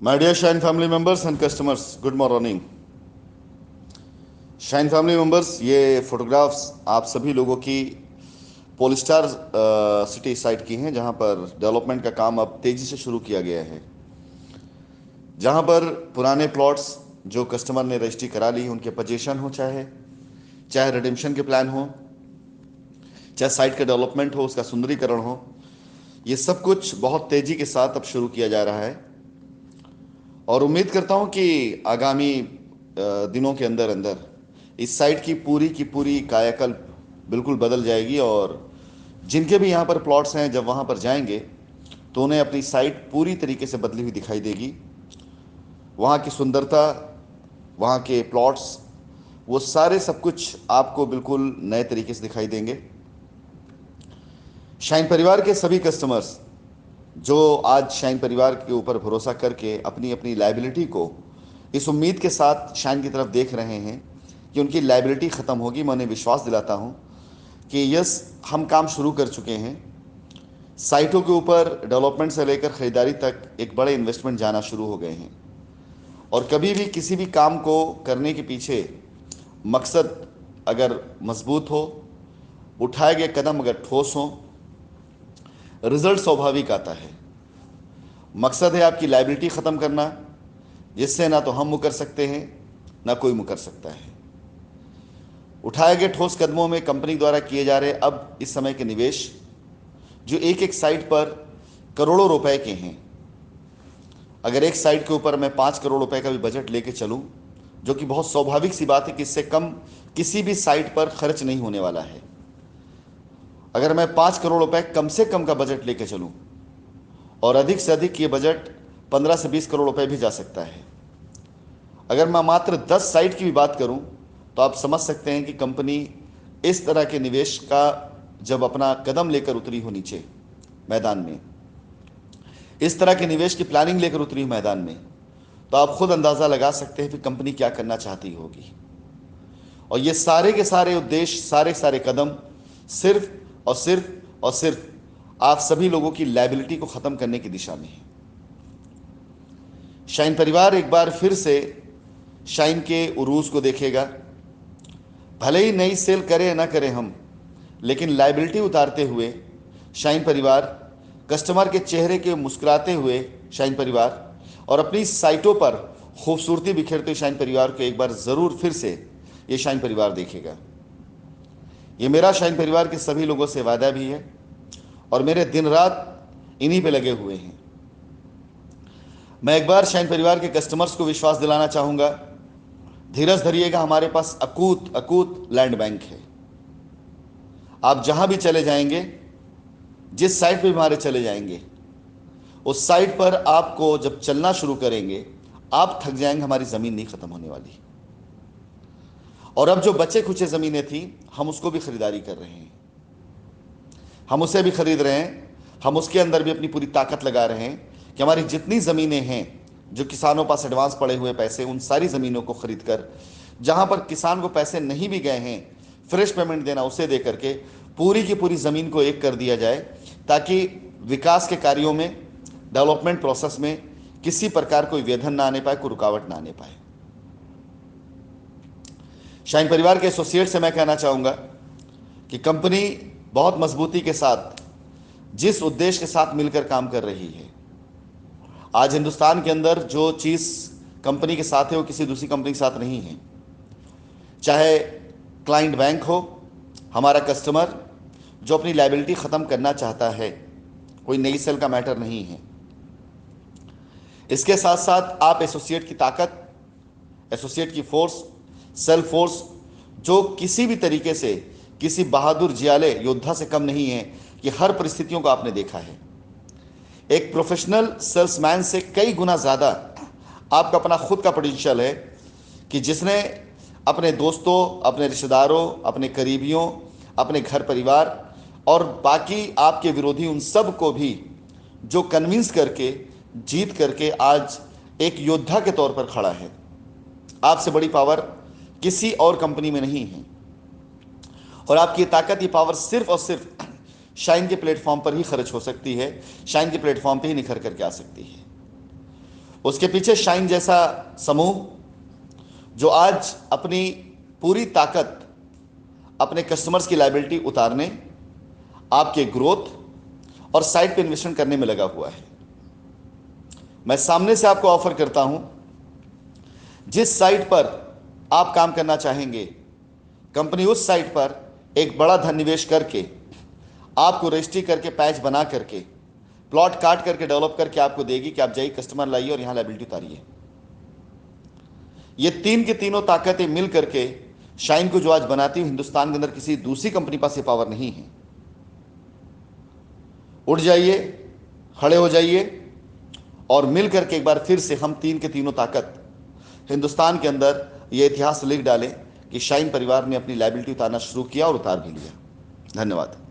My dear Shine family members and customers, good morning. Shine family members, ये photographs आप सभी लोगों की पोलिस्टार सिटी साइट की हैं, जहां पर डेवलपमेंट का काम अब तेज़ी से शुरू किया गया है। जहां पर पुराने प्लॉट्स जो कस्टमर ने रजिस्ट्री करा ली, उनके पोजीशन हो, चाहे चाहे रिडेम्पशन के प्लान हो, चाहे साइट का डेवलपमेंट हो, उसका सुंदरीकरण हो, ये सब कुछ बहुत तेज़ी के साथ अब शुरू किया जा रहा है। और उम्मीद करता हूं कि आगामी दिनों के अंदर अंदर इस साइट की पूरी कायाकल्प बिल्कुल बदल जाएगी। और जिनके भी यहाँ पर प्लॉट्स हैं, जब वहाँ पर जाएंगे तो उन्हें अपनी साइट पूरी तरीके से बदली हुई दिखाई देगी। वहाँ की सुंदरता, वहाँ के प्लॉट्स, वो सारे सब कुछ आपको बिल्कुल नए तरीके से दिखाई देंगे। शाइन परिवार के सभी कस्टमर्स जो आज शाइन परिवार के ऊपर भरोसा करके अपनी अपनी लाइबिलिटी को इस उम्मीद के साथ शाइन की तरफ देख रहे हैं कि उनकी लाइबिलिटी ख़त्म होगी, मैं उन्हें विश्वास दिलाता हूं कि यस, हम काम शुरू कर चुके हैं। साइटों के ऊपर डेवलपमेंट से लेकर ख़रीदारी तक एक बड़े इन्वेस्टमेंट जाना शुरू हो गए हैं। और कभी भी किसी भी काम को करने के पीछे मकसद अगर मजबूत हो, उठाए गए कदम अगर ठोस हों, रिजल्ट स्वाभाविक आता है। मकसद है आपकी लाइबिलिटी ख़त्म करना, जिससे ना तो हम मुकर सकते हैं, ना कोई मुकर सकता है। उठाए गए ठोस कदमों में कंपनी द्वारा किए जा रहे अब इस समय के निवेश, जो एक एक साइट पर करोड़ों रुपए के हैं। अगर एक साइट के ऊपर मैं 5 करोड़ रुपए का भी बजट लेके चलूं, जो कि बहुत स्वाभाविक सी बात है कि इससे कम किसी भी साइट पर खर्च नहीं होने वाला है। अगर मैं 5 करोड़ रुपए कम से कम का बजट लेके चलूं, और अधिक से अधिक ये बजट 15 से 20 करोड़ रुपए भी जा सकता है। अगर मैं मात्र 10 साइट की भी बात करूं, तो आप समझ सकते हैं कि कंपनी इस तरह के निवेश का जब अपना कदम लेकर उतरी हो नीचे मैदान में, इस तरह के निवेश की प्लानिंग लेकर उतरी हो मैदान में, तो आप खुद अंदाज़ा लगा सकते हैं कि कंपनी क्या करना चाहती होगी। और ये सारे के सारे उद्देश्य, सारे सारे कदम सिर्फ और सिर्फ और सिर्फ आप सभी लोगों की लायबिलिटी को ख़त्म करने की दिशा में है। शाइन परिवार एक बार फिर से शाइन के उरूज को देखेगा। भले ही नई सेल करें ना करें हम, लेकिन लायबिलिटी उतारते हुए शाइन परिवार, कस्टमर के चेहरे के मुस्कुराते हुए शाइन परिवार, और अपनी साइटों पर खूबसूरती बिखेरते हुए शाइन परिवार को एक बार ज़रूर फिर से ये शाइन परिवार देखेगा। ये मेरा शाइन परिवार के सभी लोगों से वादा भी है, और मेरे दिन रात इन्हीं पे लगे हुए हैं। मैं एक बार शाइन परिवार के कस्टमर्स को विश्वास दिलाना चाहूँगा, धीरज धरिएगा, हमारे पास अकूत अकूत लैंड बैंक है। आप जहाँ भी चले जाएंगे, जिस साइट पे भी हमारे चले जाएंगे, उस साइट पर आपको जब चलना शुरू करेंगे आप थक जाएंगे, हमारी ज़मीन नहीं ख़त्म होने वाली। और अब जो बचे खुचे ज़मीनें थी, हम उसको भी ख़रीदारी कर रहे हैं, हम उसे भी ख़रीद रहे हैं। हम उसके अंदर भी अपनी पूरी ताकत लगा रहे हैं कि हमारी जितनी ज़मीनें हैं, जो किसानों पास एडवांस पड़े हुए पैसे, उन सारी ज़मीनों को ख़रीद कर, जहाँ पर किसान को पैसे नहीं भी गए हैं, फ्रेश पेमेंट देना उसे दे करके पूरी की पूरी ज़मीन को एक कर दिया जाए, ताकि विकास के कार्यों में, डेवलपमेंट प्रोसेस में किसी प्रकार कोई व्यधन ना आने पाए, कोई रुकावट ना आने पाए। शाइन परिवार के एसोसिएट से मैं कहना चाहूँगा कि कंपनी बहुत मजबूती के साथ, जिस उद्देश्य के साथ मिलकर काम कर रही है, आज हिंदुस्तान के अंदर जो चीज़ कंपनी के साथ है वो किसी दूसरी कंपनी के साथ नहीं है। चाहे क्लाइंट बैंक हो, हमारा कस्टमर जो अपनी लायबिलिटी ख़त्म करना चाहता है, कोई नई सेल का मैटर नहीं है। इसके साथ साथ आप एसोसिएट की ताकत, एसोसिएट की फोर्स, सेल्फ फोर्स, जो किसी भी तरीके से किसी बहादुर जियाले योद्धा से कम नहीं है, कि हर परिस्थितियों को आपने देखा है। एक प्रोफेशनल सेल्समैन से कई गुना ज़्यादा आपका अपना खुद का पोटेंशियल है, कि जिसने अपने दोस्तों, अपने रिश्तेदारों, अपने करीबियों, अपने घर परिवार और बाकी आपके विरोधी, उन सब को भी जो कन्विंस करके, जीत करके आज एक योद्धा के तौर पर खड़ा है। आपसे बड़ी पावर किसी और कंपनी में नहीं है। और आपकी ये ताकत, ये पावर सिर्फ और सिर्फ शाइन के प्लेटफॉर्म पर ही खर्च हो सकती है, शाइन के प्लेटफॉर्म पे ही निखर करके आ सकती है। उसके पीछे शाइन जैसा समूह जो आज अपनी पूरी ताकत अपने कस्टमर्स की लायबिलिटी उतारने, आपके ग्रोथ और साइट पे इन्वेस्टमेंट करने में लगा हुआ है। मैं सामने से आपको ऑफर करता हूं, जिस साइट पर आप काम करना चाहेंगे, कंपनी उस साइट पर एक बड़ा धन निवेश करके आपको रजिस्ट्री करके पैच बना करके प्लॉट काट करके डेवलप करके आपको देगी कि आप जाइए कस्टमर लाइए और यहां लायबिलिटी उतारिए। ये तीन की तीनों ताकतें मिल करके शाइन को जो आज बनाती है, हिंदुस्तान के अंदर किसी दूसरी कंपनी पास ये पावर नहीं है। उठ जाइए, खड़े हो जाइए और मिल करके एक बार फिर से हम तीन के तीनों ताकत हिंदुस्तान के अंदर ये इतिहास लिख डालें कि शाइन परिवार ने अपनी लायबिलिटी उतारना शुरू किया और उतार भी लिया। धन्यवाद।